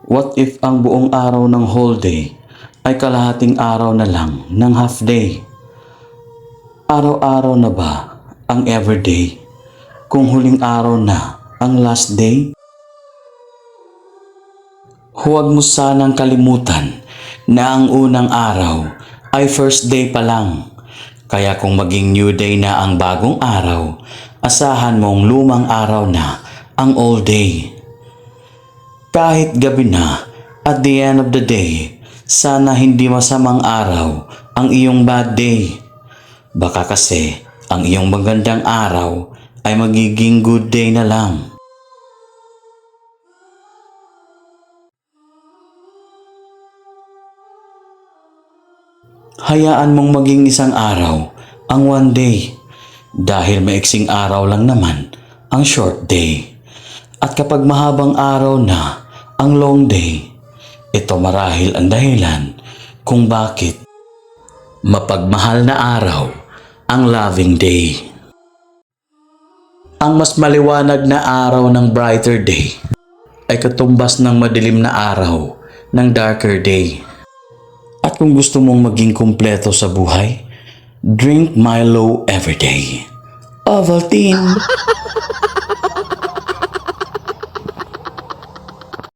What if ang buong araw ng whole day ay kalahating araw na lang ng half day? Araw-araw na ba ang everyday kung huling araw na ang last day? Huwag mo sanang kalimutan na ang unang araw ay first day pa lang. Kaya kung maging new day na ang bagong araw, asahan mong lumang araw na ang all day. Kahit gabi na, at the end of the day, sana hindi masamang araw ang iyong bad day. Baka kasi ang iyong magandang araw ay magiging good day na lang. Hayaan mong maging isang araw ang one day dahil maiksing araw lang naman ang short day. At kapag mahabang araw na ang long day, ito marahil ang dahilan kung bakit mapagmahal na araw ang loving day. Ang mas maliwanag na araw ng brighter day ay katumbas ng madilim na araw ng darker day. At kung gusto mong maging kumpleto sa buhay, drink Milo everyday. Ovaltine!